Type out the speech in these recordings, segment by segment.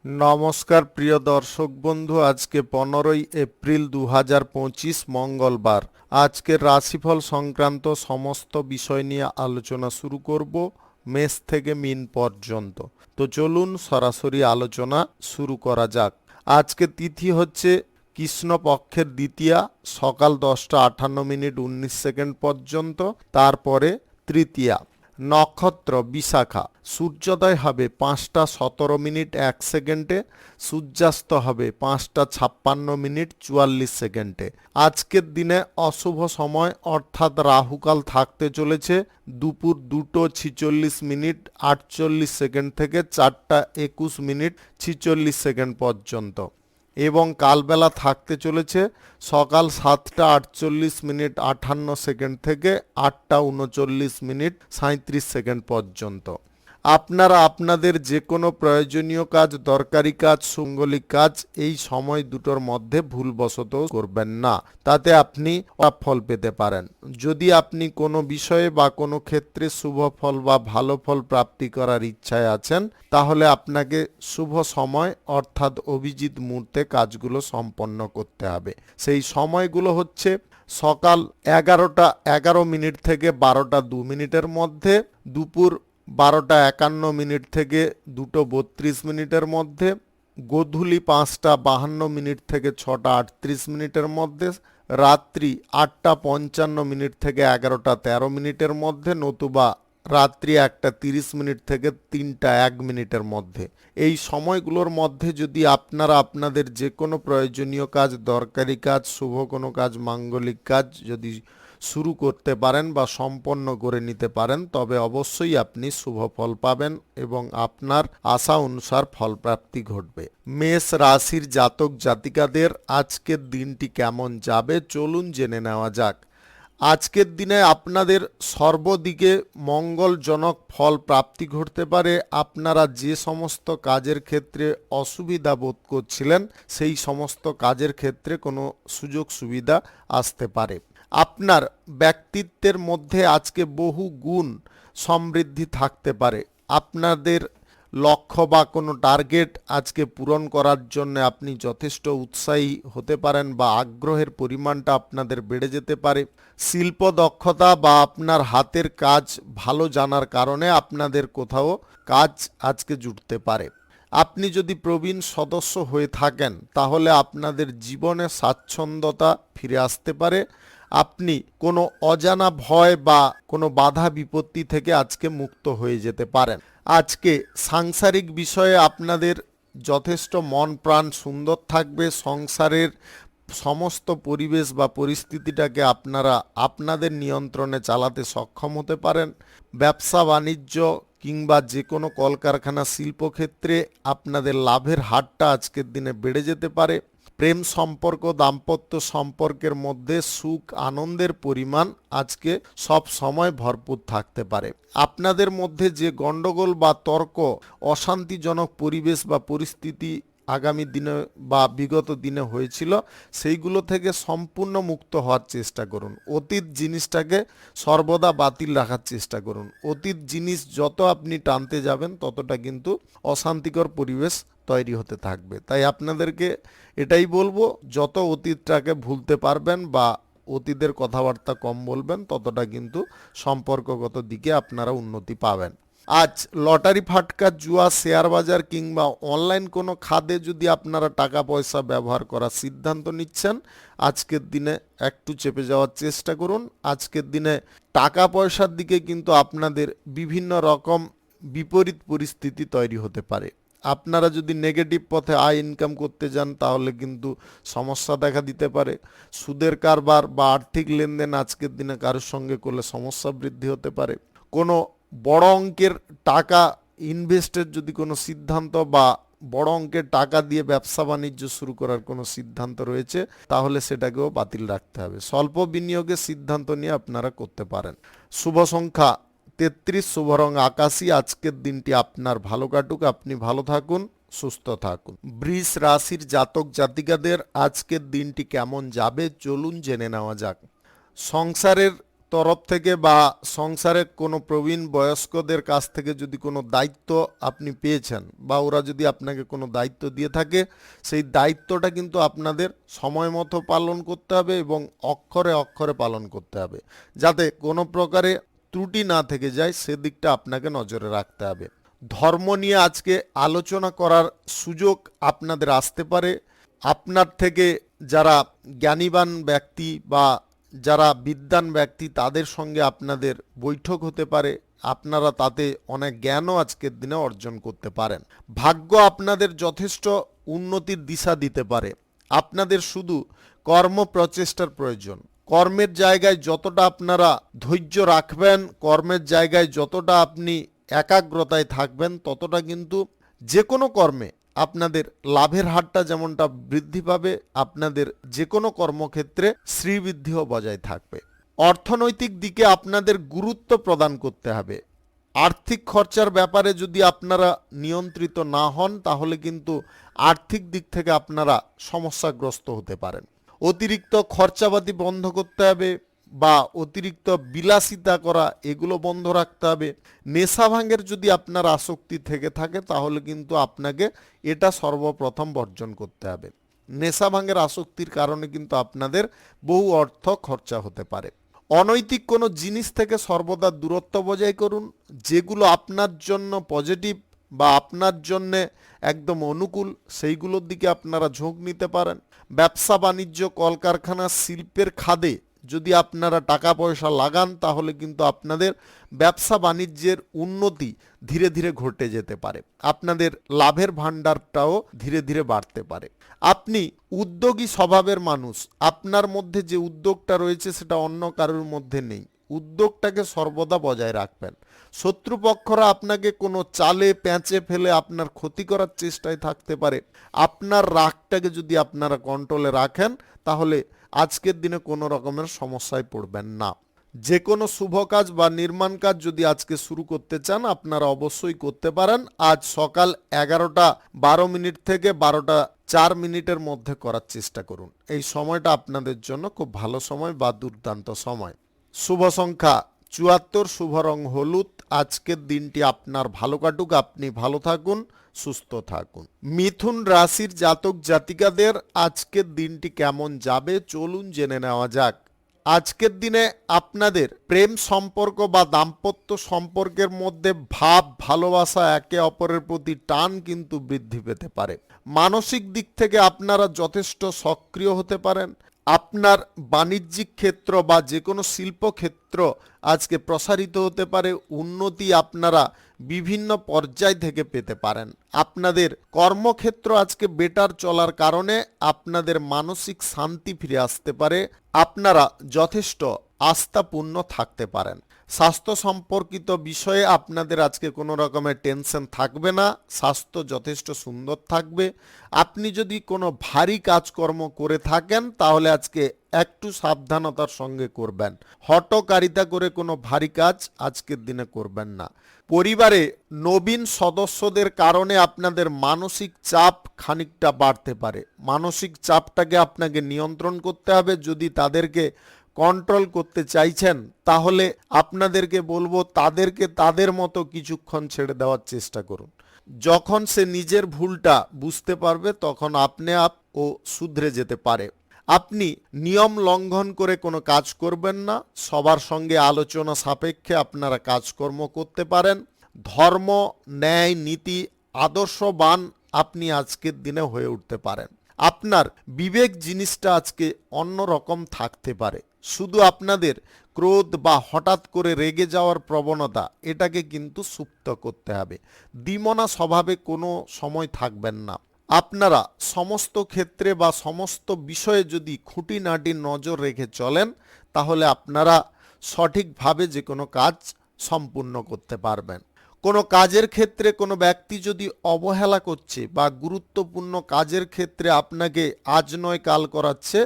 নমস্কার প্রিয় দর্শক বন্ধু, আজকে 15 এপ্রিল 2025 মঙ্গলবার। আজকের রাশিফল সংক্রান্ত সমস্ত বিষয় নিয়ে আলোচনা শুরু করব মেষ থেকে মিন পর্যন্ত। তো চলুন সরাসরি আলোচনা শুরু করা যাক। আজকে তিথি হচ্ছে কৃষ্ণপক্ষের দ্বিতীয়া, সকাল 10:58 পর্যন্ত, তারপরে তৃতীয়া। নক্ষত্র বিশাখা, সূর্যোদয় হবে 5:17 সূর্যাস্ত হবে 5:56 আজকের দিনে অশুভ সময় অর্থাৎ রাহুকাল থাকতে চলেছে দুপুর 2:46 থেকে 4:21 পর্যন্ত, এবং কালবেলা থাকতে চলেছে সকাল 7:48 থেকে 8:39 পর্যন্ত। আপনারা আপনাদের যে কোনো প্রয়োজনীয় কাজ, দরকারি কাজ, সাংগঠনিক কাজ এই সময় দুটোর মধ্যে ভুলবশত করবেন না, তাতে আপনি ফল পেতে পারেন। যদি আপনি কোনো বিষয়ে বা কোনো ক্ষেত্রে শুভ ফল বা ভালো ফল প্রাপ্তি করার ইচ্ছায় আছেন, তাহলে আপনাকে শুভ সময় অর্থাৎ অভিজিৎ মুহূর্তে কাজগুলো সম্পন্ন করতে হবে। সেই সময়গুলো হচ্ছে সকাল 11:11 থেকে 12:02 মধ্যে, দুপুর 12:51 থেকে 2:32 মধ্যে, গোধূলি 5:52 থেকে 6:38 মধ্যে, রাত্রি 8:55 থেকে 11:13 মধ্যে, নতুবা রাত্রি 1:30 থেকে 3:01 মধ্যে। এই সময়গুলোর মধ্যে যদি আপনারা আপনাদের যে কোনো প্রয়োজনীয় কাজ, দরকারি কাজ, শুভ কোনো কাজ, মাঙ্গলিক কাজ যদি শুরু করতে পারেন বা সম্পন্ন করে নিতে পারেন, তবে অবশ্যই আপনি শুভ ফল পাবেন এবং আপনার আশা অনুসার ফলপ্রাপ্তি ঘটবে। মেষ রাশির জাতক জাতিকাদের আজকের দিনটি কেমন যাবে চলুন জেনে নেওয়া যাক। আজকের দিনে আপনাদের সর্বদিকে মঙ্গলজনক ফল প্রাপ্তি ঘটতে পারে। আপনারা যে সমস্ত কাজের ক্ষেত্রে অসুবিধা বোধ করছিলেন, সেই সমস্ত কাজের ক্ষেত্রে কোনো সুযোগ সুবিধা আসতে পারে। আপনার ব্যক্তিত্বের মধ্যে আজকে বহু গুণ সমৃদ্ধি থাকতে পারে। আপনাদের লক্ষ্য বা কোনো টার্গেট আজকে পূরণ করার জন্য আপনি যথেষ্ট উৎসাহী হতে পারেন বা আগ্রহের পরিমাণটা আপনাদের বেড়ে যেতে পারে। শিল্প দক্ষতা বা আপনার হাতের কাজ ভালো জানার কারণে আপনাদের কোথাও কাজ আজকে জুটতে পারে। আপনি যদি প্রবীণ সদস্য হয়ে থাকেন, তাহলে আপনাদের জীবনে স্বাচ্ছন্দ্যতা ফিরে আসতে পারে। আপনি কোনো অজানা ভয় বা কোনো বাধা বিপত্তি থেকে আজকে মুক্ত হয়ে যেতে পারেন। আজকে সাংসারিক বিষয়ে আপনাদের যথেষ্ট মন প্রাণ সুন্দর থাকবে। সংসারের সমস্ত পরিবেশ বা পরিস্থিতিটাকে আপনারা আপনাদের নিয়ন্ত্রণে চালাতে সক্ষম হতে পারেন। ব্যবসা বাণিজ্য কিংবা যে কোনো কলকারখানা, শিল্পক্ষেত্রে আপনাদের লাভের হারটা আজকের দিনে বেড়ে যেতে পারে। প্রেম সম্পর্ক, দাম্পত্য সম্পর্কের মধ্যে সুখ আনন্দের পরিমাণ আজকে সব সময় ভরপুর থাকতে পারে। আপনাদের মধ্যে যে গণ্ডগোল বা তর্ক, অশান্তিজনক পরিবেশ বা পরিস্থিতি আগামী দিনে বা বিগত দিনে হয়েছিল, সেইগুলো থেকে সম্পূর্ণ মুক্ত হওয়ার চেষ্টা করুন। অতীত জিনিসটাকে সর্বদা বাতিল রাখার চেষ্টা করুন। অতীত জিনিস যত আপনি টানতে যাবেন, ততটা কিন্তু অশান্তিকর পরিবেশ তৈরি হতে থাকবে। তাই আপনাদেরকে এটাই বলবো, যত অতীতটাকে ভুলতে পারবেন বা অতীতের কথাবার্তা কম বলবেন, ততটা কিন্তু সম্পর্কগত দিকে আপনারা উন্নতি পাবেন। আজ লটারি, ফাটকা, জুয়া, শেয়ার বাজার কিংবা অনলাইন কোনো খাতে যদি আপনারা টাকা পয়সা ব্যবহার করার সিদ্ধান্ত নিচ্ছেন, আজকের দিনে একটু চেপে যাওয়ার চেষ্টা করুন। আজকের দিনে টাকা পয়সার দিকে কিন্তু আপনাদের বিভিন্ন রকম বিপরীত পরিস্থিতি তৈরি হতে পারে। আপনারা যদি নেগেটিভ পথে আয় ইনকাম করতে যান, তাহলে কিন্তু সমস্যা দেখা দিতে পারে। সুদের কারবার বা আর্থিক লেনদেন আজকের দিনে কারোর সঙ্গে করলে সমস্যা বৃদ্ধি হতে পারে। কোনো বড় অঙ্কের টাকা ইনভেস্টের যদি কোনো সিদ্ধান্ত বা বড় অঙ্কের টাকা দিয়ে ব্যবসা বাণিজ্য শুরু করার কোনো সিদ্ধান্ত রয়েছে, তাহলে সেটাকেও বাতিল রাখতে হবে। স্বল্প বিনিয়োগের সিদ্ধান্ত নিয়ে আপনারা করতে পারেন। শুভ সংখ্যা 33, শুভ রং আকাশী। আজকের দিনটি আপনার ভালো কাটুক, আপনি ভালো থাকুন, সুস্থ থাকুন। বৃষ রাশির জাতক জাতিকাদের আজকের দিনটি কেমন যাবে চলুন জেনে নেওয়া যাক। সংসারের তরফ থেকে বা সংসারের কোনো প্রবীণ বয়স্কদের কাছ থেকে যদি কোনো দায়িত্ব আপনি পেয়েছেন বা ওরা যদি আপনাকে কোনো দায়িত্ব দিয়ে থাকে, সেই দায়িত্বটা কিন্তু আপনাদের সময় মতো পালন করতে হবে এবং অক্ষরে অক্ষরে পালন করতে হবে, যাতে কোনো প্রকারে ত্রুটি না থেকে যায় সেদিকটা আপনাকে নজরে রাখতে হবে। ধর্ম নিয়ে আজকে আলোচনা করার সুযোগ আপনাদের আসতে পারে। আপনার থেকে যারা জ্ঞানীবান ব্যক্তি বা যারা বিদ্বান ব্যক্তি তাদের সঙ্গে আপনাদের বৈঠক হতে পারে, আপনারা তাতে অনেক জ্ঞানও আজকের দিনে অর্জন করতে পারেন। ভাগ্য আপনাদের যথেষ্ট উন্নতির দিশা দিতে পারে। আপনাদের শুধু কর্ম প্রচেষ্টার প্রয়োজন। কর্মের জায়গায় যতটা আপনারা ধৈর্য রাখবেন, কর্মের জায়গায় যতটা আপনি একাগ্রতায় থাকবেন, ততটা কিন্তু যে কোনো কর্মে আপনাদের লাভের হারটা যেমনটা বৃদ্ধি পাবে, আপনাদের যে কোনো কর্মক্ষেত্রে শ্রীবৃদ্ধিও বজায় থাকবে। অর্থনৈতিক দিকে আপনাদের গুরুত্ব প্রদান করতে হবে। আর্থিক খরচার ব্যাপারে যদি আপনারা নিয়ন্ত্রিত না হন, তাহলে কিন্তু আর্থিক দিক থেকে আপনারা সমস্যাগ্রস্ত হতে পারেন। অতিরিক্ত খরচাপাতি বন্ধ করতে হবে বা অতিরিক্ত বিলাসিতা করা এগুলো বন্ধ রাখতে হবে। নেশা ভাঙের যদি আপনার আসক্তি থেকে থাকে, তাহলে কিন্তু আপনাকে এটা সর্বপ্রথম বর্জন করতে হবে। নেশা ভাঙের আসক্তির কারণে কিন্তু আপনাদের বহু অর্থ খরচা হতে পারে। অনৈতিক কোনো জিনিস থেকে সর্বদা দূরত্ব বজায় করুন। যেগুলো আপনার জন্য পজিটিভ বা আপনার জন্যে একদম অনুকূল, সেইগুলোর দিকে আপনারা ঝোঁক নিতে পারেন। ব্যবসা বাণিজ্য, কলকারখানা, শিল্পের খাদে যদি আপনারা টাকা পয়সা লাগান, তাহলে কিন্তু আপনাদের ব্যবসা বাণিজ্যের উন্নতি ধীরে ধীরে ঘটে যেতে পারে। আপনাদের লাভের ভাণ্ডারটাও ধীরে ধীরে বাড়তে পারে। আপনি উদ্যোগী স্বভাবের মানুষ। আপনার মধ্যে যে উদ্যোগটা রয়েছে সেটা অন্য কারোর মধ্যে নেই। উদ্যোগটাকে সর্বদা বজায় রাখবেন। শত্রুপক্ষরা আপনাকে কোনো চালে প্যাঁচে ফেলে আপনার ক্ষতি করার চেষ্টায় থাকতে পারে। আপনার রাগটাকে যদি আপনারা কন্ট্রোলে রাখেন, তাহলে আজকের দিনে কোনো রকমের সমস্যায় পড়বেন না। যে কোনো শুভ কাজ বা নির্মাণ কাজ যদি আজকে শুরু করতে চান, আপনারা অবশ্যই করতে পারেন। আজ সকাল 11:12 থেকে 12:04 মধ্যে করার চেষ্টা করুন। এই সময়টা আপনাদের জন্য খুব ভালো সময় বা দুর্দান্ত সময়। শুভ সংখ্যা 74, শুভ রং হলুদ। আজকের দিনটি আপনার ভালো কাটুক, আপনি ভালো থাকুন, সুস্থ থাকুন। মিথুন রাশির জাতক জাতিকাদের আজকের দিনটি কেমন যাবে চলুন জেনে নেওয়া যাক। আজকের দিনে আপনাদের প্রেম সম্পর্ক বা দাম্পত্য সম্পর্কের মধ্যে ভাব, ভালোবাসা, একে অপরের প্রতি টান কিন্তু বৃদ্ধি পেতে পারে। মানসিক দিক থেকে আপনারা যথেষ্ট সক্রিয় হতে পারেন। আপনার বাণিজ্যিক ক্ষেত্র বা যে কোনো শিল্পক্ষেত্র আজকে প্রসারিত হতে পারে। উন্নতি আপনারা বিভিন্ন পর্যায় থেকে পেতে পারেন। আপনাদের কর্মক্ষেত্র আজকে বেটার চলার কারণে আপনাদের মানসিক শান্তি ফিরে আসতে পারে। আপনারা যথেষ্ট আস্থাপূর্ণ থাকতে পারেন। স্বাস্থ্য সম্পর্কিত বিষয়ে আপনাদের আজকে কোনো রকমের টেনশন থাকবে না। স্বাস্থ্য যথেষ্ট সুন্দর থাকবে। আপনি যদি কোনো ভারী কাজকর্ম করে থাকেন, তাহলে আজকে একটু সাবধানতার সঙ্গে করবেন। হঠকারিতা করে কোনো ভারী কাজ আজকের দিনে করবেন না। পরিবারে নবীন সদস্যদের কারণে আপনাদের মানসিক চাপ খানিকটা বাড়তে পারে। মানসিক চাপটাকে আপনাকে নিয়ন্ত্রণ করতে হবে। যদি তাদেরকে কন্ট্রোল করতে চাইছেন, তাহলে আপনাদেরকে বলবো তাদেরকে তাদের মতো কিছুক্ষণ ছেড়ে দেওয়ার চেষ্টা করুন। যখন সে নিজের ভুলটা বুঝতে পারবে, তখন আপনি ও শুধরে যেতে পারে। আপনি নিয়ম লঙ্ঘন করে কোনো কাজ করবেন না। সবার সঙ্গে আলোচনা সাপেক্ষে আপনারা কাজকর্ম করতে পারেন। ধর্ম, ন্যায়, নীতি, আদর্শবান আপনি আজকের দিনে হয়ে উঠতে পারেন। আপনার বিবেক জিনিসটা আজকে অন্য রকম থাকতে পারে। শুধু আপনাদের ক্রোধ বা হঠাৎ করে রেগে যাওয়ার প্রবণতা, এটাকে কিন্তু সুপ্ত করতে হবে। দ্বিমনা স্বভাবে কোনো সময় থাকবেন না। আপনারা সমস্ত ক্ষেত্রে বা সমস্ত বিষয়ে যদি খুঁটিনাটি নজর রেখে চলেন, তাহলে আপনারা সঠিকভাবে যে কোনো কাজ সম্পূর্ণ করতে পারবেন। কোনো কাজের ক্ষেত্রে কোনো ব্যক্তি যদি অবহেলা করছে বা গুরুত্বপূর্ণ কাজের ক্ষেত্রে আপনাকে আজ নয় কাল করাচ্ছে,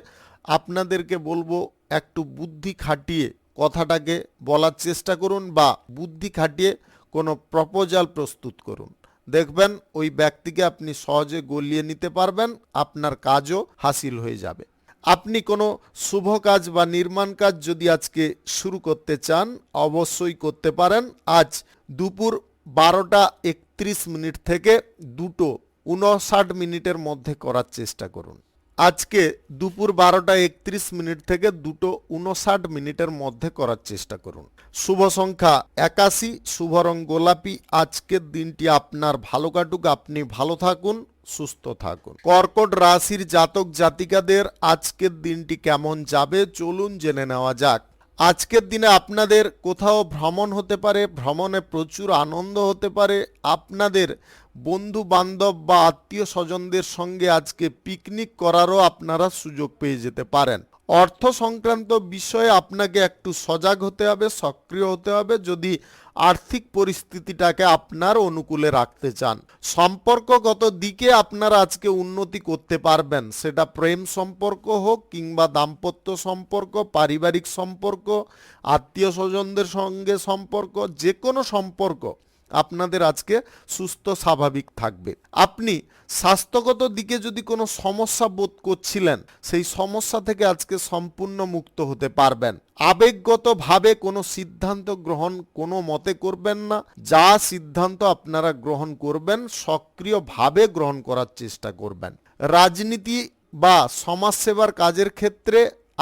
আপনাদেরকে বলবো একটু বুদ্ধি খাটিয়ে কথাটাকে বলার চেষ্টা করুন বা বুদ্ধি খাটিয়ে কোনো প্রপোজাল প্রস্তুত করুন। দেখবেন ওই ব্যক্তিকে আপনি সহজে গলিয়ে নিতে পারবেন, আপনার কাজও হাসিল হয়ে যাবে। আপনি কোনো শুভ কাজ বা নির্মাণ কাজ যদি আজকে শুরু করতে চান অবশ্যই করতে পারেন। আজ দুপুর 12:31 থেকে 2:59 মধ্যে করার চেষ্টা করুন। আজকে দুপুর 12:31 থেকে 2:59 মধ্যে করার চেষ্টা করুন। শুভ সংখ্যা 81, শুভ রং গোলাপি। আজকের দিনটি আপনার ভালো কাটুক, আপনি ভালো থাকুন, সুস্থ থাকুন। কর্কট রাশির জাতক জাতিকাদের আজকের দিনটি কেমন যাবে চলুন জেনে নেওয়া যাক। আজকের দিনে আপনাদের কোথাও ভ্রমণ হতে পারে, ভ্রমণে প্রচুর আনন্দ হতে পারে। আপনাদের বন্ধু বান্ধব বা আত্মীয় স্বজনদের সঙ্গে আজকে পিকনিক করারও আপনারা সুযোগ পেয়ে যেতে পারেন। অর্থ সংক্রান্ত বিষয়ে আপনাকে একটু সজাগ হতে হবে, সক্রিয় হতে হবে যদি আর্থিক পরিস্থিতিটাকে আপনার অনুকূলে রাখতে চান। সম্পর্কগত দিকে আপনারা আজকে উন্নতি করতে পারবেন, সেটা প্রেম সম্পর্ক হোক কিংবা দাম্পত্য সম্পর্ক, পারিবারিক সম্পর্ক, আত্মীয় স্বজনদের সঙ্গে সম্পর্ক, যে কোনো সম্পর্ক আপনাদের আজকে সুস্থ স্বাভাবিক থাকবে। আপনি স্বাস্থ্যগত দিকে যদি কোনো সমস্যা বোধ করছিলেন সেই সমস্যা থেকে আজকে সম্পূর্ণ মুক্ত হতে পারবেন। আবেগগতভাবে কোনো সিদ্ধান্ত গ্রহণ কোনো মতে করবেন না। যা সিদ্ধান্ত আপনারা গ্রহণ করবেন সক্রিয়ভাবে গ্রহণ করার চেষ্টা করবেন। রাজনীতি বা সমাজসেবার কাজের ক্ষেত্রে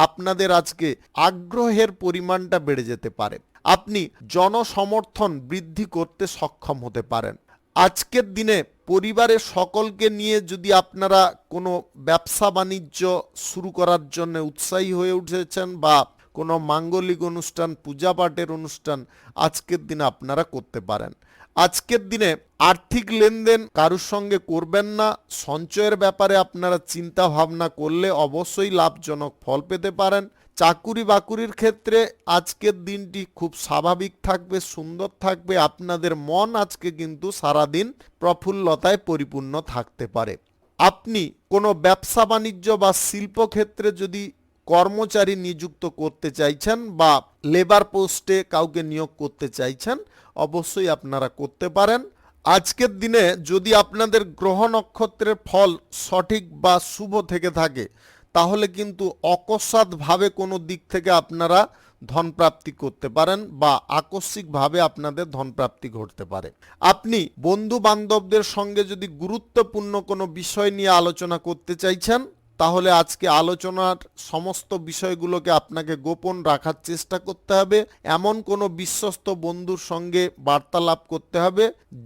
আপনাদের আজকে আগ্রহের পরিমাণটা বেড়ে যেতে পারে। আপনি জনসমর্থন বৃদ্ধি করতে সক্ষম হতে পারেন। আজকের দিনে পরিবারের সকলকে নিয়ে যদি আপনারা কোনো ব্যবসা বাণিজ্য শুরু করার জন্য উৎসাহী হয়ে উঠেছেন বা কোনো মাঙ্গলিক অনুষ্ঠান, পূজা পাঠের অনুষ্ঠান আজকের দিনে আপনারা করতে পারেন। আজকের দিনে আর্থিক লেনদেন কারুর সঙ্গে করবেন না। সঞ্চয়ের ব্যাপারে আপনারা চিন্তা ভাবনা করলে অবশ্যই লাভজনক ফল পেতে পারেন। চাকুরি বাকুরির ক্ষেত্রে আজকের দিনটি খুব স্বাভাবিক থাকবে, সুন্দর থাকবে। আপনাদের মন আজকে কিন্তু সারাদিন প্রফুল্লতায় পরিপূর্ণ থাকতে পারে। আপনি কোনো ব্যবসা বাণিজ্য বা শিল্পক্ষেত্রে যদি কর্মচারী নিযুক্ত করতে চাইছেন বা লেবার পোস্টে কাউকে নিয়োগ করতে চাইছেন অবশ্যই আপনারা করতে পারেন। আজকের দিনে যদি আপনাদের গ্রহ নক্ষত্রের ফল সঠিক বা শুভ থেকে থাকে তাহলে কিন্তু অকস্মাৎভাবে কোনো দিক থেকে আপনারা ধনপ্রাপ্তি করতে পারেন বা আকস্মিকভাবে আপনাদের ধনপ্রাপ্তি ঘটতে পারে। আপনি বন্ধু বান্ধবদের সঙ্গে যদি গুরুত্বপূর্ণ কোনো বিষয় নিয়ে আলোচনা করতে চাইছেন তাহলে আজকে আলোচনার সমস্ত বিষয়গুলোকে আপনাকে গোপন রাখার চেষ্টা করতে হবে। এমন কোনো বিশ্বস্ত বন্ধুর সঙ্গে বার্তালাপ করতে হবে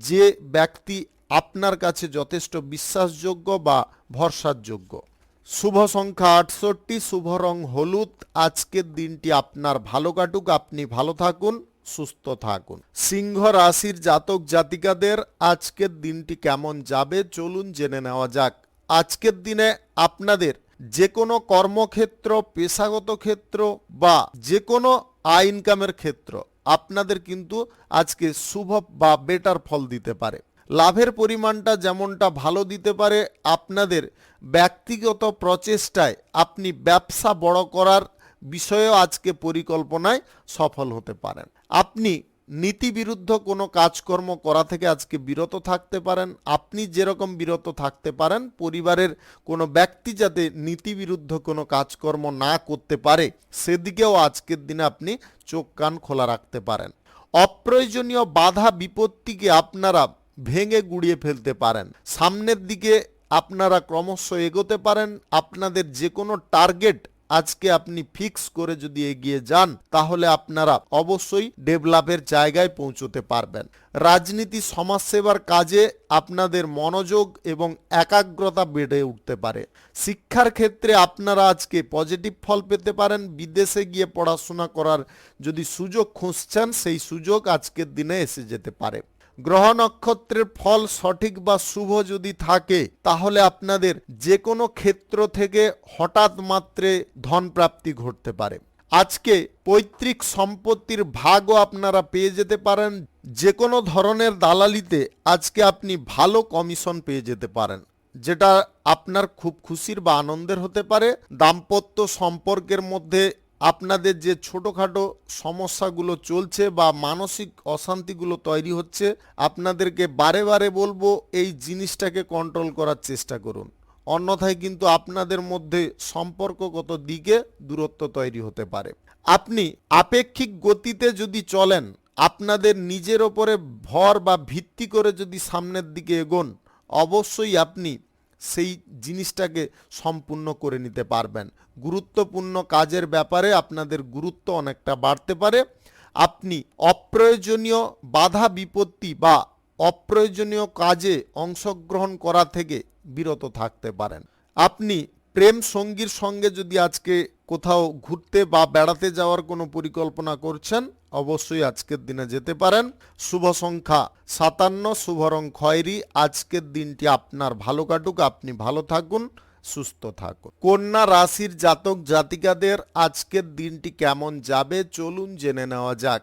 যে ব্যক্তি আপনার কাছে যথেষ্ট বিশ্বাসযোগ্য বা ভরসাযোগ্য। শুভ সংখ্যা 68, শুভ রং হলুদ। আজকের দিনটি আপনার ভালো কাটুক, আপনি ভালো থাকুন, সুস্থ থাকুন। সিংহ রাশির জাতক জাতিকাদের আজকের দিনটি কেমন যাবে চলুন জেনে নেওয়া যাক। আজকের দিনে আপনাদের যে কোনো কর্মক্ষেত্র, পেশাগত ক্ষেত্র বা যে কোনো আয় ইনকামের ক্ষেত্র আপনাদের কিন্তু আজকে শুভ বা বেটার ফল দিতে পারে। লাভের পরিমাণটা যেমনটা ভালো দিতে পারে, আপনাদের ব্যক্তিগত প্রচেষ্টায় আপনি ব্যবসা বড় করার বিষয়েও আজকে পরিকল্পনায় সফল হতে পারেন। আপনি নীতিবিরুদ্ধ কোনো কাজকর্ম করা থেকে আজকে বিরত থাকতে পারেন। আপনি যেরকম বিরত থাকতে পারেন পরিবারের কোনো ব্যক্তি যাতে নীতিবিরুদ্ধ কোনো কাজকর্ম না করতে পারে সেদিকেও আজকের দিনে আপনি চোখ কান খোলা রাখতে পারেন। অপ্রয়োজনীয় বাধা বিপত্তিকে আপনারা ভেঙে গুড়িয়ে ফেলতে পারেন। সামনের দিকে আপনারা ক্রমশ এগোতে পারেন। আপনাদের যে কোনো টার্গেট আজকে আপনি ফিক্স করে যদি এগিয়ে যান তাহলে আপনারা অবশ্যই ডেভেলপের জায়গায় পৌঁছতে পারবেন। রাজনীতি সমাজসেবার কাজে আপনাদের মনোযোগ এবং একাগ্রতা বেড়ে উঠতে পারে। শিক্ষার ক্ষেত্রে আপনারা আজকে পজিটিভ ফল পেতে পারেন। বিদেশে গিয়ে পড়াশোনা করার যদি সুযোগ খুঁজছেন সেই সুযোগ আজকের দিনে এসে যেতে পারে। গ্রহ নক্ষত্রের ফল সঠিক বা শুভ যদি থাকে তাহলে আপনাদের যে কোনো ক্ষেত্র থেকে হঠাৎ মাত্রে ধন প্রাপ্তি ঘটতে পারে। আজকে পৈতৃক সম্পত্তির ভাগও আপনারা পেয়ে যেতে পারেন। যে কোনো ধরনের দালালিতে আজকে আপনি ভালো কমিশন পেয়ে যেতে পারেন, যেটা আপনার খুব খুশির বা আনন্দের হতে পারে। দাম্পত্য সম্পর্কের মধ্যে আপনাদের যে ছোটোখাটো সমস্যাগুলো চলছে বা মানসিক অশান্তিগুলো তৈরি হচ্ছে আপনাদেরকে বারে বারে বলবো এই জিনিসটাকে কন্ট্রোল করার চেষ্টা করুন। অন্যথায় কিন্তু আপনাদের মধ্যে সম্পর্কগত দিকে দূরত্ব তৈরি হতে পারে। আপনি আপেক্ষিক গতিতে যদি চলেন, আপনাদের নিজের ওপরে ভর বা ভিত্তি করে যদি সামনের দিকে এগোন, অবশ্যই আপনি সেই জিনিসটাকে সম্পূর্ণ করে নিতে পারবেন। গুরুত্বপূর্ণ কাজের ব্যাপারে আপনাদের গুরুত্ব অনেকটা বাড়তে পারে। আপনি অপ্রয়োজনীয় বাধা বিপত্তি বা অপ্রয়োজনীয় কাজে অংশগ্রহণ করা থেকে বিরত থাকতে পারেন। আপনি প্রেম সঙ্গীর সঙ্গে যদি আজকে কোথাও ঘুরতে বা বেড়াতে যাওয়ার কোনো পরিকল্পনা করছেন, অবশ্যই আজকের দিনে যেতে পারেন। শুভ সংখ্যা 57, শুভ রং খয়েরি। আজকের দিনটি আপনার ভালো কাটুক, আপনি ভালো থাকুন, সুস্থ থাকুন। কন্যা রাশির জাতক জাতিকাদের আজকের দিনটি কেমন যাবে চলুন জেনে নেওয়া যাক।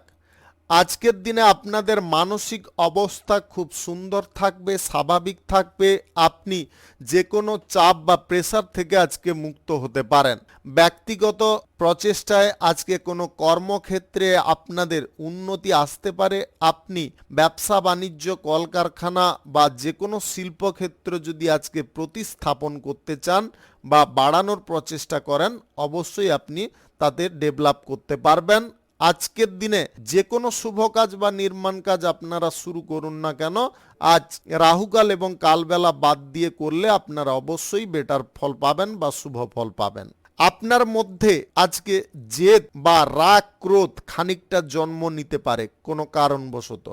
আজকের দিনে আপনাদের মানসিক অবস্থা খুব সুন্দর থাকবে, স্বাভাবিক থাকবে। আপনি যে কোনো চাপ বা প্রেসার থেকে আজকে মুক্ত হতে পারেন। ব্যক্তিগত প্রচেষ্টায় আজকে কোনো কর্মক্ষেত্রে আপনাদের উন্নতি আসতে পারে। আপনি ব্যবসা বাণিজ্য, কলকারখানা বা যে কোনো শিল্পক্ষেত্র যদি আজকে প্রতিস্থাপন করতে চান বা বাড়ানোর প্রচেষ্টা করেন, অবশ্যই আপনি তাতে ডেভেলপ করতে পারবেন। আজকের দিনে যে কোনো শুভ কাজ বা নির্মাণ কাজ আপনারা শুরু করুন না কেন, আজ রাহুকাল এবং কালবেলা বাদ দিয়ে করলে আপনারা অবশ্যই বেটার ফল পাবেন বা শুভ ফল পাবেন। আপনার মধ্যে আজকে জেদ বা রাগ ক্রোধ খানিকটা জন্ম নিতে পারে কোনো কারণবশত।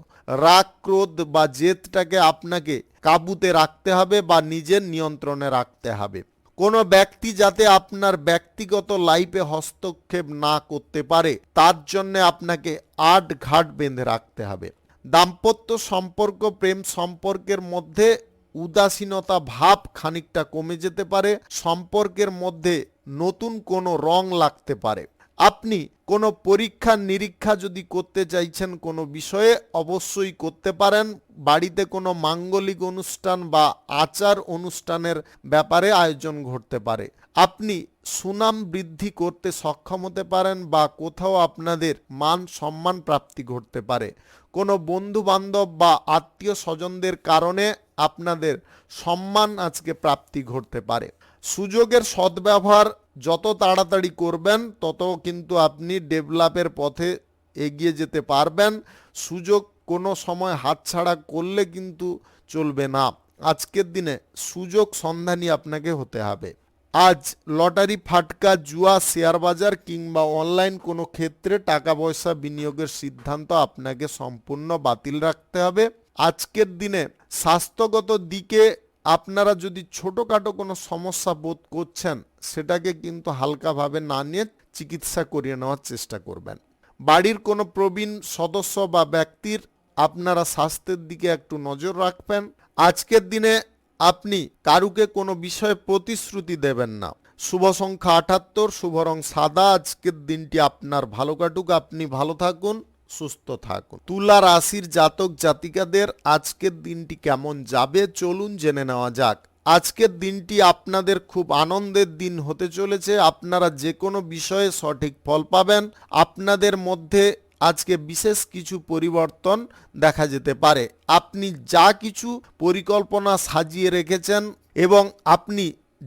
রাগ ক্রোধ বা জেদটাকে আপনাকে কাবুতে রাখতে হবে বা নিজের নিয়ন্ত্রণে রাখতে হবে। কোনো ব্যক্তি যাতে আপনার ব্যক্তিগত লাইফে হস্তক্ষেপ না করতে পারে, তার জন্য আপনাকে আট ঘাট বেঁধে রাখতে হবে। দাম্পত্য সম্পর্ক, প্রেম সম্পর্কের মধ্যে উদাসীনতা ভাব খানিকটা কমে যেতে পারে। সম্পর্কের মধ্যে নতুন কোনো রং লাগতে পারে। আপনি কোনো পরীক্ষা নিরীক্ষা যদি করতে চাইছেন কোনো বিষয়ে, অবশ্যই করতে পারেন। বাড়িতে কোনো মাঙ্গলিক অনুষ্ঠান বা আচার অনুষ্ঠানের ব্যাপারে আয়োজন ঘটতে পারে। আপনি সুনাম বৃদ্ধি করতে সক্ষম হতে পারেন বা কোথাও আপনাদের মান সম্মান প্রাপ্তি ঘটতে পারে। কোনো বন্ধু বান্ধব বা আত্মীয় স্বজনদের কারণে আপনাদের সম্মান আজকে প্রাপ্তি ঘটতে পারে। সুযোগের সদ্ব্যবহার যত তাড়াতাড়ি করবেন, তত কিন্তু আপনি ডেভেলপের পথে এগিয়ে যেতে পারবেন। সুযোগ কোনো সময় হাতছাড়া করলে কিন্তু চলবে না। আজকের দিনে সুযোগ সন্ধানী আপনাকে হতে হবে। আজ লটারি, ফাটকা, জুয়া, শেয়ার বাজার কিংবা অনলাইন কোনো ক্ষেত্রে টাকা পয়সা বিনিয়োগের সিদ্ধান্ত আপনাকে সম্পূর্ণ বাতিল রাখতে হবে। আজকের দিনে স্বাস্থ্যগত দিকে আপনারা যদি ছোটোখাটো কোনো সমস্যা বোধ করছেন, সেটাকে কিন্তু হালকাভাবে না নিয়ে চিকিৎসা করিয়ে নেওয়ার চেষ্টা করবেন। বাড়ির কোনো প্রবীণ সদস্য বা ব্যক্তির আপনারা স্বাস্থ্যের দিকে একটু নজর রাখবেন। আজকের দিনে আপনি কারুকে কোনো বিষয়ে প্রতিশ্রুতি দেবেন না। শুভ সংখ্যা 78, শুভ রং সাদা। আজকের দিনটি আপনার ভালো কাটুক, আপনি ভালো থাকুন, সুস্থ থাকুন। তুলা রাশির জাতক জাতিকাদের আজকের দিনটি কেমন যাবে চলুন জেনে নেওয়া যাক। আজকের দিনটি আপনাদের খুব আনন্দের দিন হতে চলেছে। আপনারা যে কোনো বিষয়ে সঠিক ফল পাবেন। আপনাদের মধ্যে আজকে বিশেষ কিছু পরিবর্তন দেখা যেতে পারে। আপনি যা কিছু পরিকল্পনা সাজিয়ে রেখেছেন এবং আপনি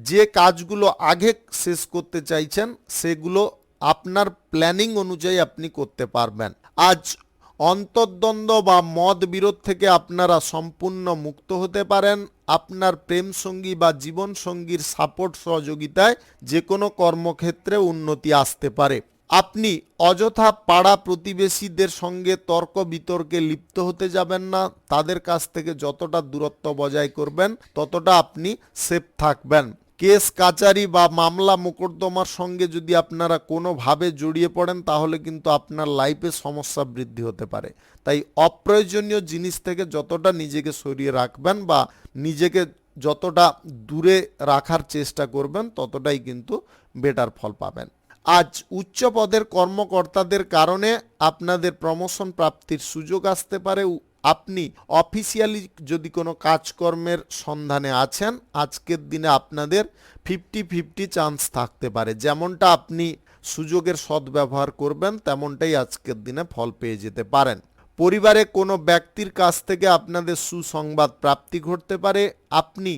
যে কাজগুলো আগে শেষ করতে চাইছেন, সেগুলো আপনার প্ল্যানিং অনুযায়ী আপনি করতে পারবেন। আজ অন্তর্দ্বন্দ্ব বা মত বিরোধ থেকে আপনারা সম্পূর্ণ মুক্ত হতে পারেন। আপনার প্রেম সঙ্গী বা জীবন সঙ্গীর সাপোর্ট সহযোগিতায় যে কোনো কর্মক্ষেত্রে উন্নতি আসতে পারে। আপনি অযথা পাড়া প্রতিবেশীদের সঙ্গে তর্ক বিতর্কে লিপ্ত হতে যাবেন না। তাদের কাছ থেকে যতটা দূরত্ব বজায় করবেন, ততটা আপনি সেফ থাকবেন। কেস কাচারি বা মামলা মোকদ্দমার সঙ্গে যদি আপনারা কোনোভাবে জড়িয়ে পড়েন, তাহলে কিন্তু আপনার লাইফে সমস্যা বৃদ্ধি হতে পারে। তাই অপ্রয়োজনীয় জিনিস থেকে যতটা নিজেকে সরিয়ে রাখবেন বা নিজেকে যতটা দূরে রাখার চেষ্টা করবেন, ততটাই কিন্তু বেটার ফল পাবেন। আজ উচ্চ পদের কর্মকর্তাদের কারণে আপনাদের প্রমোশন প্রাপ্তির সুযোগ আসতে পারে। আপনি অফিসিয়ালি যদি কোনো কাজকর্মের সন্ধানে আছেন, আজকের দিনে আপনাদের 50-50 চান্স থাকতে পারে। যেমনটা আপনি সুযোগের সদ্ব্যবহার করবেন, তেমনটাই আজকের দিনে ফল পেয়ে যেতে পারেন। পরিবারে কোনো ব্যক্তির কাছ থেকে আপনাদের সুসংবাদ প্রাপ্তি ঘটতে পারে। আপনি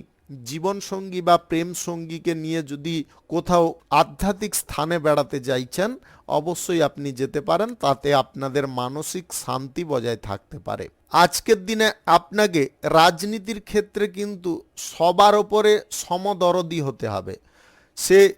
জীবনসঙ্গী বা প্রেম সঙ্গীকে নিয়ে যদি কোথাও আধ্যাত্মিক স্থানে বেড়াতে যাইছেন, অবশ্যই আপনি যেতে পারেন, তাতে আপনাদের মানসিক শান্তি বজায় থাকতে পারে। আজকের দিনে আপনাকে রাজনীতির ক্ষেত্রে কিন্তু সবার ওপরে সমদরদি হতে হবে। সে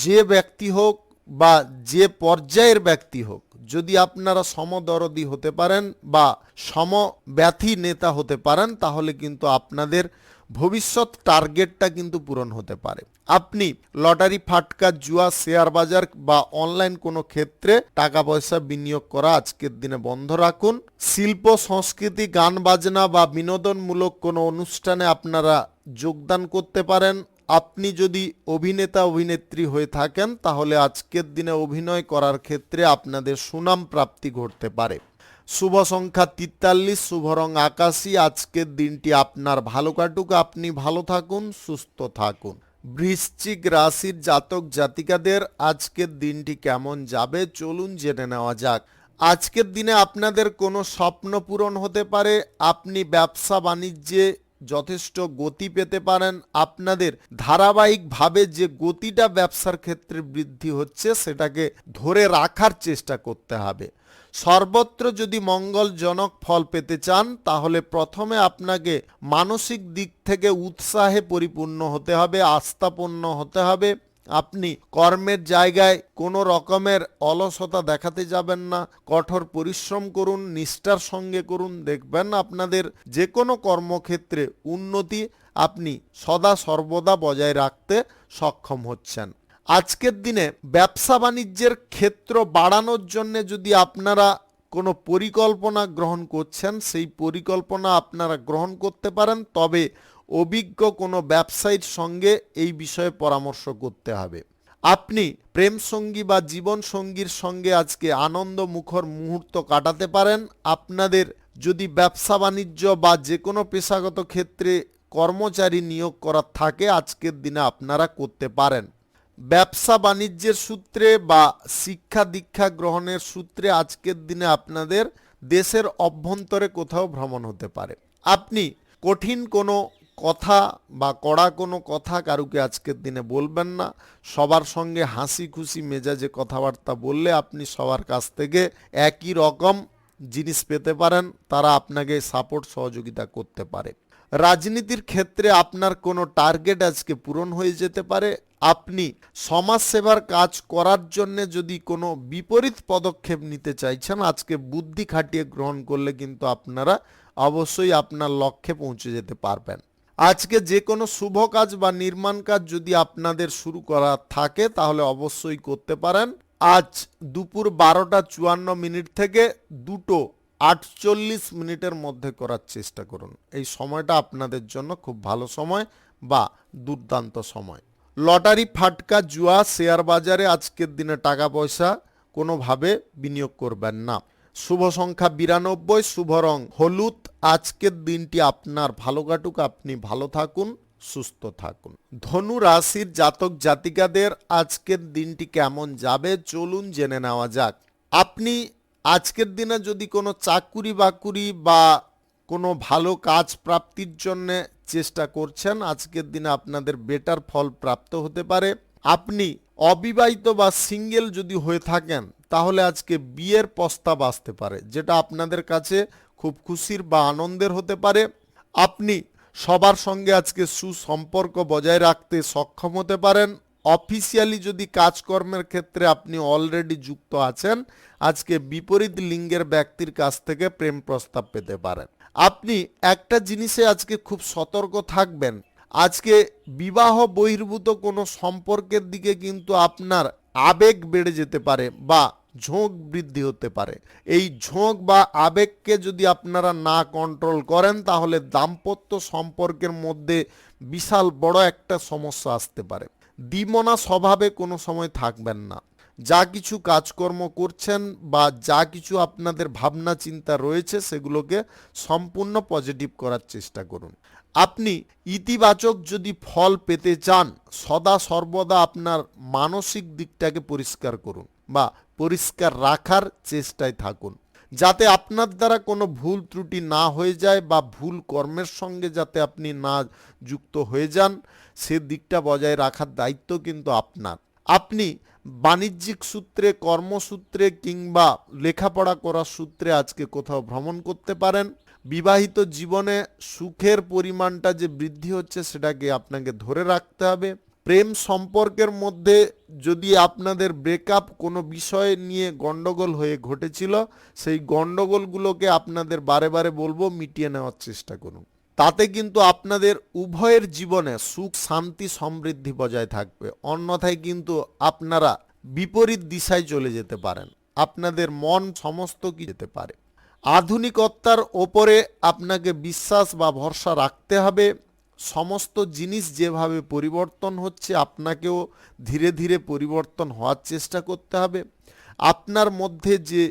যে ব্যক্তি হোক বা যে পর্যায়ের ব্যক্তি হোক, যদি আপনারা সমদরদি হতে পারেন বা সমব্যথী নেতা হতে পারেন, তাহলে কিন্তু আপনাদের ভবিষ্যৎ টার্গেটটা কিন্তু পূরণ হতে পারে। আপনি লটারি, ফাটকা, জুয়া, শেয়ার বাজার বা অনলাইন কোনো ক্ষেত্রে টাকা পয়সা বিনিয়োগ করা আজকের দিনে বন্ধ রাখুন। শিল্প, সংস্কৃতি, গান বাজনা বা বিনোদনমূলক কোনো অনুষ্ঠানে আপনারা যোগদান করতে পারেন। আপনি যদি অভিনেতা অভিনেত্রী হয়ে থাকেন, তাহলে আজকের দিনে অভিনয় করার ক্ষেত্রে আপনাদের সুনাম প্রাপ্তি ঘটতে পারে। শুভ সংখ্যা 43, শুভ রং আকাশী। আজকের দিনটি আপনার ভালো কাটুক, আপনি ভালো থাকুন, সুস্থ থাকুন। বৃশ্চিক রাশির জাতক জাতিকাদের আজকের দিনটি কেমন যাবে চলুন জেনে নেওয়া যাক। আজকের দিনে আপনাদের কোনো স্বপ্ন পূরণ হতে পারে। আপনি ব্যবসা বাণিজ্যে যথেষ্ট গতি পেতে পারেন। আপনাদের ধারাবাহিকভাবে যে গতিটা ব্যবসার ক্ষেত্রে বৃদ্ধি হচ্ছে, সেটাকে ধরে রাখার চেষ্টা করতে হবে। সর্বত্র যদি মঙ্গলজনক ফল পেতে চান, তাহলে প্রথমে আপনাকে মানসিক দিক থেকে উৎসাহে পরিপূর্ণ হতে হবে, আস্থাপূর্ণ হতে হবে। আপনি কর্মের জায়গায় কোনো রকমের অলসতা দেখাতে যাবেন না, কঠোর পরিশ্রম করুন, নিষ্ঠার সঙ্গে করুন। দেখবেন আপনাদের যে কোনো কর্মক্ষেত্রে উন্নতি আপনি সদা সর্বদা বজায় রাখতে সক্ষম হচ্ছেন। আজকের দিনে ব্যবসা বাণিজ্যের ক্ষেত্র বাড়ানোর জন্য যদি আপনারা কোনো পরিকল্পনা গ্রহণ করছেন, সেই পরিকল্পনা আপনারা গ্রহণ করতে পারেন, তবে অভিজ্ঞ কোনো ব্যবসায়ীর সঙ্গে এই বিষয়ে পরামর্শ করতে হবে। আপনি প্রেম সঙ্গী বা জীবন সঙ্গীর সঙ্গে আজকে আনন্দ মুখর মুহূর্ত কাটাতে পারেন। আপনাদের যদি ব্যবসা বাণিজ্য বা যে কোনো পেশাগত ক্ষেত্রে কর্মচারী নিয়োগ করার থাকে, আজকের দিনে আপনারা করতে পারেন। ব্যবসা বাণিজ্যের সূত্রে বা শিক্ষা দীক্ষা গ্রহণের সূত্রে আজকের দিনে আপনাদের দেশের অভ্যন্তরে কোথাও ভ্রমণ হতে পারে। আপনি কঠিন কোনো কথা বা কড়া কোনো কথা কারুকে আজকের দিনে বলবেন না। সবার সঙ্গে হাসি খুশি মেজাজে কথাবার্তা বললে আপনি সবার কাছ থেকে একই রকম জিনিস পেতে পারেন, তারা আপনাকে সাপোর্ট সহযোগিতা করতে পারে। রাজনীতির ক্ষেত্রে আপনার কোনো টার্গেট আজকে পূরণ হয়ে যেতে পারে। আপনি সমাজসেবার কাজ করার জন্য যদি কোনো বিপরীত পদক্ষেপ নিতে চাইছেন, আজকে বুদ্ধি খাটিয়ে গ্রহণ করলে কিন্তু আপনারা অবশ্যই আপনার লক্ষ্যে পৌঁছে যেতে পারবেন। আজকে যে কোনো শুভ কাজ বা নির্মাণ কাজ যদি আপনাদের শুরু করা থাকে, তাহলে অবশ্যই করতে পারেন। আজ দুপুর 12:54 থেকে 2:48 মধ্যে করার চেষ্টা করুন। এই সময়টা আপনাদের জন্য খুব ভালো সময় বা দুর্দান্ত সময়। লটারি, ফাটকা, জুয়া, শেয়ার বাজারে আজকের দিনে টাকা পয়সা কোনোভাবে বিনিয়োগ করবেন না। শুভ সংখ্যা 92, শুভ রং হলুদ। আজকের দিনটি আপনার ভালো কাটুক, আপনি ভালো থাকুন, সুস্থ থাকুন। ধনু রাশির জাতক জাতিকাদের আজকের দিনটি কেমন যাবে চলুন জেনে নেওয়া যাক। আপনি আজকের দিনে যদি কোনো চাকুরি বাকুরি বা কোনো ভালো কাজ প্রাপ্তির জন্য চেষ্টা করছেন, আজকের দিনে আপনাদের বেটার ফল প্রাপ্ত হতে পারে। আপনি অবিবাহিত বা সিঙ্গেল যদি হয়ে থাকেন, তাহলে আজকে বিয়ের প্রস্তাব আসতে পারে, যেটা আপনাদের কাছে খুব খুশির বা আনন্দের হতে পারে। আপনি সবার সঙ্গে আজকে সুসম্পর্ক বজায় রাখতে সক্ষম হতে পারেন। অফিসিয়ালি যদি কাজকর্মের ক্ষেত্রে আপনি অলরেডি যুক্ত আছেন, আজকে বিপরীত লিঙ্গের ব্যক্তির কাছ থেকে প্রেম প্রস্তাব পেতে পারেন। আপনি একটা জিনিসে আজকে খুব সতর্ক থাকবেন। আজকে বিবাহ বহির্ভূত কোনো সম্পর্কের দিকে কিন্তু আপনার আবেগ বেড়ে যেতে পারে বা ঝোঁক বৃদ্ধি হতে পারে। এই ঝোঁক বা আবেগকে যদি আপনারা না কন্ট্রোল করেন, তাহলে দাম্পত্য সম্পর্কের মধ্যে বিশাল বড় একটা সমস্যা আসতে পারে। দ্বিমনা স্বভাবে কোনো সময় থাকবেন না। যা কিছু কাজকর্ম করছেন বা যা কিছু আপনাদের ভাবনা চিন্তা রয়েছে, সেগুলোকে সম্পূর্ণ পজিটিভ করার চেষ্টা করুন। আপনি ইতিবাচক যদি ফল পেতে চান, সদা সর্বদা আপনার মানসিক দিকটাকে পরিষ্কার করুন বা পরিষ্কার রাখার চেষ্টায় থাকুন। যাতে আপনার দ্বারা কোনো ভুল ত্রুটি না হয়ে যায় বা ভুল কর্মের সঙ্গে যাতে আপনি না যুক্ত হয়ে যান, সে দিকটা বজায় রাখার দায়িত্ব কিন্তু আপনার। আপনি বাণিজ্যিক সূত্রে, কর্মসূত্রে কিংবা লেখাপড়া করার সূত্রে আজকে কোথাও ভ্রমণ করতে পারেন। বিবাহিত জীবনে সুখের পরিমাণটা যে বৃদ্ধি হচ্ছে সেটাকে আপনাকে ধরে রাখতে হবে। প্রেম সম্পর্কের মধ্যে যদি আপনাদের ব্রেকআপ কোনো বিষয় নিয়ে গন্ডগোল হয়ে ঘটেছিল, সেই গন্ডগোলগুলোকে আপনাদের বারে বারে বলবো মিটিয়ে নেওয়ার চেষ্টা করুন। তাতে কিন্তু আপনাদের উভয়ের জীবনে সুখ, শান্তি, সমৃদ্ধি বজায় থাকবে। অন্যথায় কিন্তু আপনারা বিপরীত দিশায় চলে যেতে পারেন, আপনাদের মন সমস্ত কি যেতে পারে। আধুনিকতার ওপরে আপনাকে বিশ্বাস বা ভরসা রাখতে হবে। সমস্ত জিনিস যেভাবে পরিবর্তন হচ্ছে, আপনাকেও ধীরে ধীরে পরিবর্তন হওয়ার চেষ্টা করতে হবে। আপনার মধ্যে যে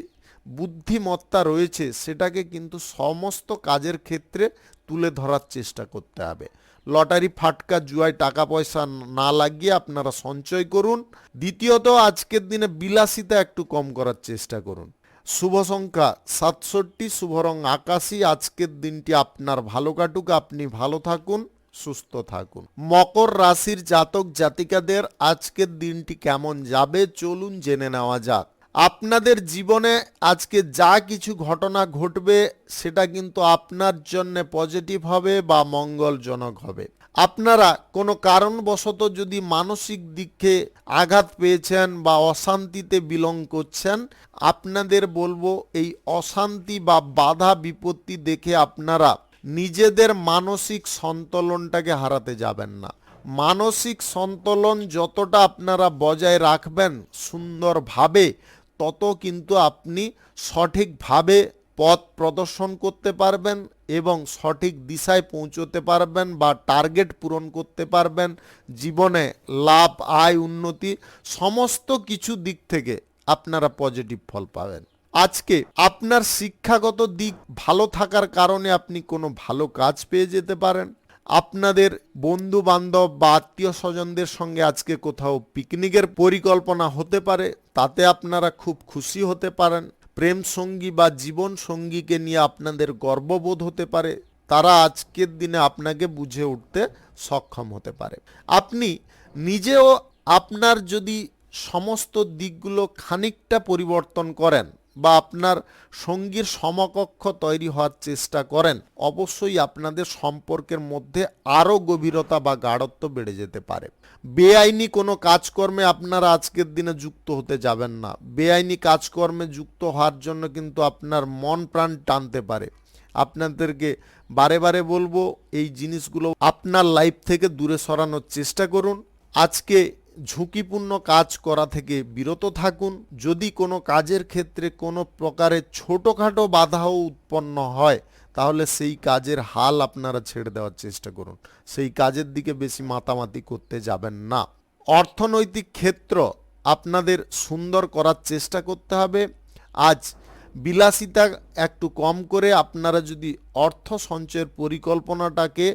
বুদ্ধিমত্তা রয়েছে সেটাকে কিন্তু সমস্ত কাজের ক্ষেত্রে তুলে ধরার চেষ্টা করতে হবে। লটারি, ফাটকা, জুয়ায় টাকা পয়সা না লাগিয়ে আপনারা সঞ্চয় করুন। দ্বিতীয়ত, আজকের দিনে বিলাসিতা একটু কম করার চেষ্টা করুন। শুভ সংখ্যা 67, শুভ রং আকাশী। আজকের দিনটি আপনার ভালো কাটুক, আপনি ভালো থাকুন, সুস্থ থাকুন। মকর রাশির জাতক জাতিকাদের আজকের দিনটি কেমন যাবে চলুন জেনে নেওয়া যাক। আপনাদের জীবনে আজকে যা কিছু ঘটনা ঘটবে সেটা কিন্তু আপনার জন্য পজিটিভ হবে বা মঙ্গলজনক হবে। আপনারা কোনো কারণবশত যদি মানসিক দিকে আঘাত পেয়েছেন বা অশান্তিতে বিলং করছেন, আপনাদের বলবো এই অশান্তি বা বাধা বিপত্তি দেখে আপনারা নিজেদের মানসিক সন্তুলনটাকে হারাতে যাবেন না। মানসিক সন্তুলন যতটা আপনারা বজায় রাখবেন সুন্দরভাবে, তত কিন্তু আপনি সঠিকভাবে পথ প্রদর্শন করতে পারবেন এবং সঠিক দিশায় পৌঁছতে পারবেন বা টার্গেট পূরণ করতে পারবেন। জীবনে লাভ, আয়, উন্নতি সমস্ত কিছু দিক থেকে আপনারা পজিটিভ ফল পাবেন। আজকে আপনার শিক্ষাগত দিক ভালো থাকার কারণে আপনি কোনো ভালো কাজ পেয়ে যেতে পারেন। আপনাদের বন্ধু বান্ধব বা আত্মীয় স্বজনদের সঙ্গে আজকে কোথাও পিকনিকের পরিকল্পনা হতে পারে, তাতে আপনারা খুব খুশি হতে পারেন। প্রেম সঙ্গী বা জীবন সঙ্গীকে নিয়ে আপনাদের গর্ববোধ হতে পারে, তারা আজকের দিনে আপনাকে বুঝে উঠতে সক্ষম হতে পারে। আপনি নিজেও আপনার যদি সমস্ত দিকগুলো খানিকটা পরিবর্তন করেন বা আপনার সঙ্গীর সমকক্ষ তৈরি হওয়ার চেষ্টা করেন, অবশ্যই আপনাদের সম্পর্কের মধ্যে আরও গভীরতা বা গাঢ়ত্ব বেড়ে যেতে পারে। বেআইনি কোনো কাজকর্মে আপনারা আজকের দিনে যুক্ত হতে যাবেন না। বেআইনি কাজকর্মে যুক্ত হওয়ার জন্য কিন্তু আপনার মন প্রাণ টানতে পারে। আপনাদেরকে বারে বারে বলবো এই জিনিসগুলো আপনার লাইফ থেকে দূরে সরানোর চেষ্টা করুন। আজকে ঝুঁকিপূর্ণ কাজ করা থেকে বিরত থাকুন। যদি কোনো কাজের ক্ষেত্রে কোনো প্রকারের ছোটোখাটো বাধাও উৎপন্ন হয়, তাহলে সেই কাজের হাল আপনারা ছেড়ে দেওয়ার চেষ্টা করুন। সেই কাজের দিকে বেশি মাতামাতি করতে যাবেন না। অর্থনৈতিক ক্ষেত্র আপনাদের সুন্দর করার চেষ্টা করতে হবে। আজ বিলাসিতা একটু কম করে আপনারা যদি অর্থ সঞ্চয়ের পরিকল্পনাটাকে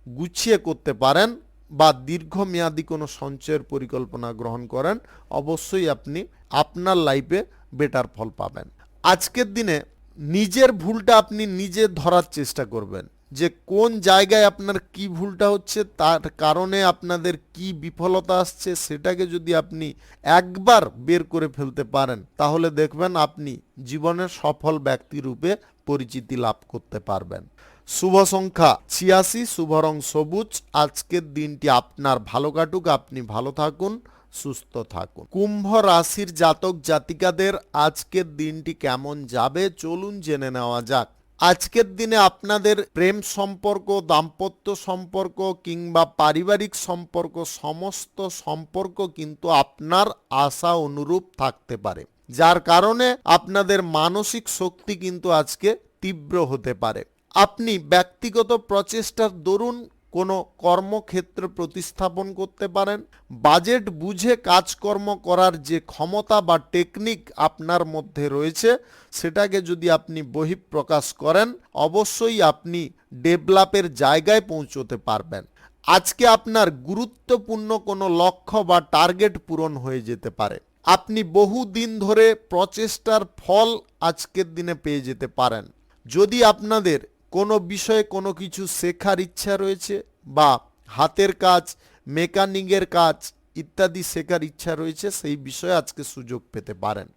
গুছিয়ে করতে পারেন বা দীর্ঘমেয়াদী কোনো সঞ্চয়ের পরিকল্পনা গ্রহণ করেন, অবশ্যই আপনি আপনার লাইফে বেটার ফল পাবেন। আজকের দিনে নিজের ভুলটা আপনি নিজে ধরার চেষ্টা করবেন, যে কোন জায়গায় আপনার কি ভুলটা হচ্ছে, তার কারণে আপনাদের কি বিফলতা আসছে, সেটাকে যদি আপনি একবার বের করে ফেলতে পারেন, তাহলে দেখবেন আপনি জীবনের সফল ব্যক্তিরূপে পরিচিতি লাভ করতে পারবেন। শুভ সংখ্যা 86, শুভ রং সবুজ। আজকের দিনটি আপনার ভালো কাটুক, আপনি ভালো থাকুন, সুস্থ থাকুন। কুম্ভ রাশির জাতক জাতিকাদের আজকের দিনটি কেমন যাবে চলুন জেনে নেওয়া যাক। আজকের দিনে আপনাদের প্রেম সম্পর্ক, দাম্পত্য সম্পর্ক কিংবা পারিবারিক সম্পর্ক, সমস্ত সম্পর্ক কিন্তু আপনার আশা অনুরূপ থাকতে পারে, যার কারণে আপনাদের মানসিক শক্তি কিন্তু আজকে তীব্র হতে পারে। আপনি ব্যক্তিগত প্রচেষ্টার দরুন কোনো কর্মক্ষেত্র প্রতিস্থাপন করতে পারেন। বাজেট বুঝে কাজকর্ম করার যে ক্ষমতা বা টেকনিক আপনার মধ্যে রয়েছে, সেটাকে যদি আপনি বহিঃপ্রকাশ করেন, অবশ্যই আপনি ডেভেলপের জায়গায় পৌঁছতে পারবেন। আজকে আপনার গুরুত্বপূর্ণ কোনো লক্ষ্য বা টার্গেট পূরণ হয়ে যেতে পারে। আপনি বহু দিন ধরে প্রচেষ্টার ফল আজকের দিনে পেয়ে যেতে পারেন। যদি আপনাদের কোনো বিষয়ে কোনো কিছু শেখার ইচ্ছা রয়েছে বা হাতের কাজ, মেকানিকের কাজ ইত্যাদি শেখার ইচ্ছা রয়েছে, সেই বিষয়ে আজকে সুযোগ পেতে পারেন।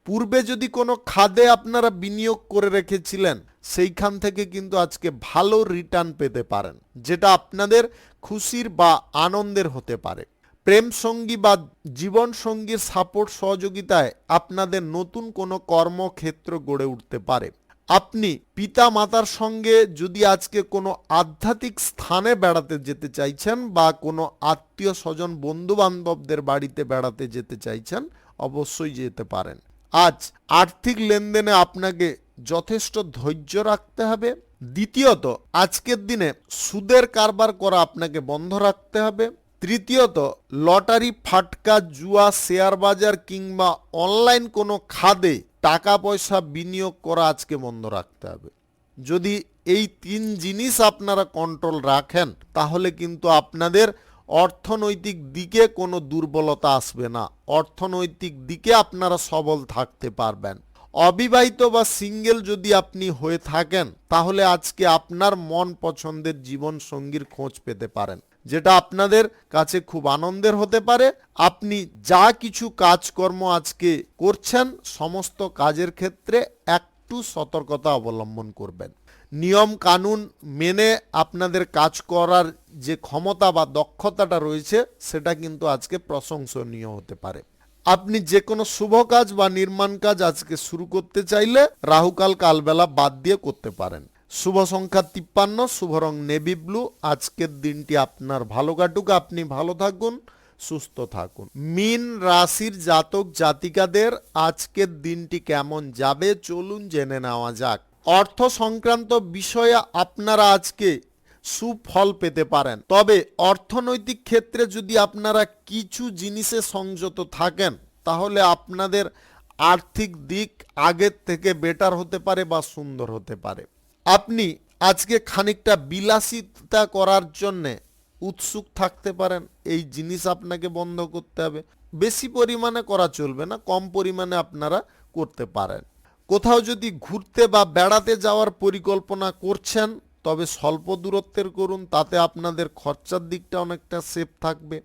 পূর্বে যদি কোনো খাদে আপনারা বিনিয়োগ করে রেখেছিলেন, সেইখান থেকে কিন্তু আজকে ভালো রিটার্ন পেতে পারেন, যেটা আপনাদের খুশির বা আনন্দের হতে পারে। প্রেম সঙ্গী বা জীবন সঙ্গীর সাপোর্ট সহযোগিতায় আপনাদের নতুন কোনো কর্মক্ষেত্র গড়ে উঠতে পারে। আপনি পিতা মাতার সঙ্গে যদি আজকে কোনো আধ্যাত্মিক স্থানে বেড়াতে যেতে চাইছেন বা কোনো আত্মীয় স্বজন বন্ধু বান্ধবদের বাড়িতে বেড়াতে যেতে চাইছেন, অবশ্যই যেতে পারেন। আজ আর্থিক লেনদেনে আপনাকে যথেষ্ট ধৈর্য রাখতে হবে। দ্বিতীয়ত, আজকের দিনে সুদের কারবার করা আপনাকে বন্ধ রাখতে হবে। তৃতীয়ত, লটারি, ফাটকা, জুয়া, শেয়ার বাজার কিংবা অনলাইন কোনো খাদে টাকা পয়সা বিনিয়োগ করা আজকে বন্ধ রাখতে হবে। যদি এই 3 জিনিস আপনারা কন্ট্রোল রাখেন, তাহলে কিন্তু আপনাদের অর্থনৈতিক দিকে কোনো দুর্বলতা আসবে না, অর্থনৈতিক দিকে আপনারা সবল থাকতে পারবেন। অবিবাহিত বা সিঙ্গেল যদি আপনি হয়ে থাকেন, তাহলে আজকে আপনার মন পছন্দের জীবন সঙ্গীর খোঁজ পেতে পারেন, যেটা আপনাদের কাছে খুব আনন্দের হতে পারে। আপনি যা কিছু কাজকর্ম আজকে করছেন, সমস্ত কাজের ক্ষেত্রে একটু সতর্কতা অবলম্বন করবেন। নিয়ম কানুন মেনে আপনাদের কাজ করার যে ক্ষমতা বা দক্ষতাটা রয়েছে, সেটা কিন্তু আজকে প্রশংসনীয় হতে পারে। আপনি যে কোনো শুভ কাজ বা নির্মাণ কাজ আজকে শুরু করতে চাইলে রাহুকাল কালবেলা বাদ দিয়ে করতে পারেন। শুভ সংখ্যা 53, শুভ রং নেভি ব্লু। আজকের দিনটি আপনার ভালো কাটুক, আপনি ভালো থাকুন, সুস্থ থাকুন। মীন রাশির জাতক জাতিকাদের আজকের দিনটি কেমন যাবে, চলুন জেনে নেওয়া যাক। অর্থ সংক্রান্ত বিষয়ে আপনারা আজকে সুফল পেতে পারেন, তবে অর্থনৈতিক ক্ষেত্রে যদি আপনারা কিছু জিনিসে সংযত থাকেন, তাহলে আপনাদের আর্থিক দিক আগের থেকে বেটার হতে পারে বা সুন্দর হতে পারে। আপনি আজকে খানিকটা বিলাসিতা করার জন্যে উৎসুক থাকতে পারেন, এই জিনিস আপনাকে বন্ধ করতে হবে। বেশি পরিমাণে করা চলবে না, কম পরিমাণে আপনারা করতে পারেন। কোথাও যদি ঘুরতে বা বেড়াতে যাওয়ার পরিকল্পনা করছেন, তবে স্বল্প দূরত্বের করুন, তাতে আপনাদের খরচার দিকটা অনেকটা সেফ থাকবে।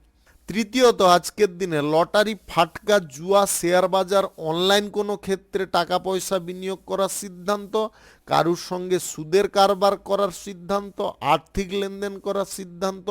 তৃতীয়ত, আজকের দিনে লটারি, ফাটকা, জুয়া, শেয়ার বাজার, অনলাইন কোনো ক্ষেত্রে টাকা পয়সা বিনিয়োগ করার সিদ্ধান্ত, কারুর সঙ্গে সুদের কারবার করার সিদ্ধান্ত, আর্থিক লেনদেন করার সিদ্ধান্ত,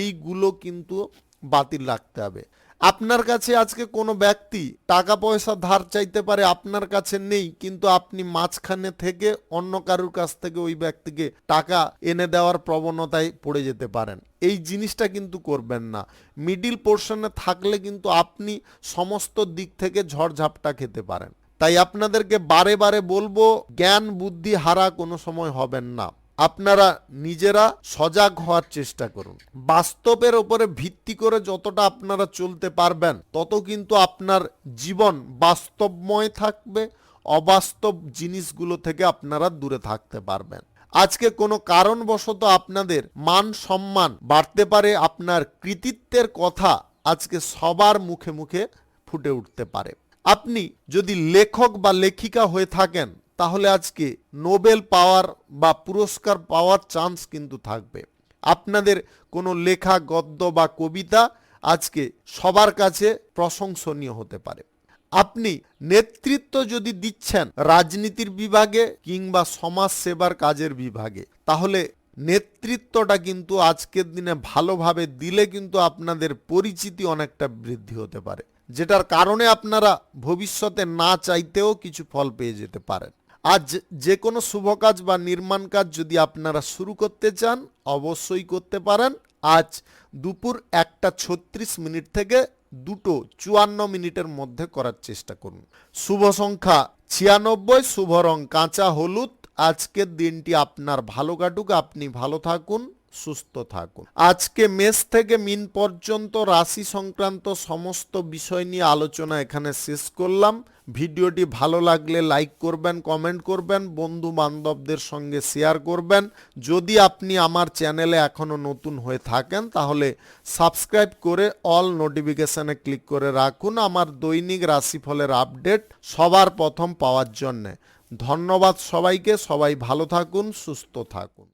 এইগুলো কিন্তু বাতিল রাখতে হবে। আপনার কাছে আজকে কোনো ব্যক্তি টাকা পয়সা ধার চাইতে পারে, আপনার কাছে নেই, কিন্তু আপনি মাঝখানে থেকে অন্য কারুর কাছ থেকে ওই ব্যক্তিকে টাকা এনে দেওয়ার প্রবণতায় পড়ে যেতে পারেন। এই জিনিসটা কিন্তু করবেন না। মিডিল পোর্শনে থাকলে কিন্তু আপনি সমস্ত দিক থেকে ঝড়ঝাপটা খেতে পারেন। তাই আপনাদেরকে বারে বারে বলবো, জ্ঞান বুদ্ধি হারা কোনো সময় হবেন না। আপনারা নিজেরা সজাগ হওয়ার চেষ্টা করুন। বাস্তবের উপরে ভিত্তি করে যতটা আপনারা চলতে পারবেন, তত কিন্তু আপনার জীবন বাস্তবময় থাকবে, অবাস্তব জিনিসগুলো থেকে আপনারা দূরে থাকতে পারবেন। আজকে কোনো কারণবশত আপনাদের মান সম্মান বাড়তে পারে, আপনার কৃতিত্বের কথা আজকে সবার মুখে মুখে ফুটে উঠতে পারে। আপনি যদি লেখক বা লেখিকা হয়ে থাকেন, তাহলে আজকে নোবেল পাওয়ার বা পুরস্কার পাওয়ার চান্স কিন্তু থাকবে। আপনাদের কোনো লেখা গদ্য বা কবিতা আজকে সবার কাছে প্রশংসনীয় হতে পারে। আপনি নেতৃত্ব যদি দিচ্ছেন রাজনীতির বিভাগে কিংবা সমাজ সেবার কাজের বিভাগে, তাহলে নেতৃত্বটা কিন্তু আজকের দিনে ভালোভাবে দিলে কিন্তু আপনাদের পরিচিতি অনেকটা বৃদ্ধি হতে পারে, যেটার কারণে আপনারা ভবিষ্যতে না চাইতেও কিছু ফল পেয়ে যেতে পারেন। আজ যে কোনো শুভ কাজ বা নির্মাণ কাজ যদি আপনারা শুরু করতে চান, অবশ্যই করতে পারেন। আজ দুপুর 1:36 থেকে 2:54 মধ্যে করার চেষ্টা করুন। শুভ সংখ্যা 96, শুভ রং কাঁচা হলুদ। আজকের দিনটি আপনার ভালো কাটুক, আপনি ভালো থাকুন, সুস্থ থাকুন। আজকে মেষ থেকে মিন পর্যন্ত রাশি সংক্রান্ত সমস্ত বিষয় নিয়ে আলোচনা এখানে শেষ করলাম। ভিডিওটি ভালো লাগলে লাইক করবেন, কমেন্ট করবেন, বন্ধু বান্ধবদের সঙ্গে শেয়ার করবেন। যদি আপনি আমার চ্যানেলে এখনো নতুন হয়ে থাকেন তাহলে সাবস্ক্রাইব করে অল নোটিফিকেশনে ক্লিক করে রাখুন আমার দৈনিক রাশিফলের আপডেট সবার প্রথম পাওয়ার জন্যে। ধন্যবাদ সবাইকে, সবাই ভালো থাকুন, সুস্থ থাকুন।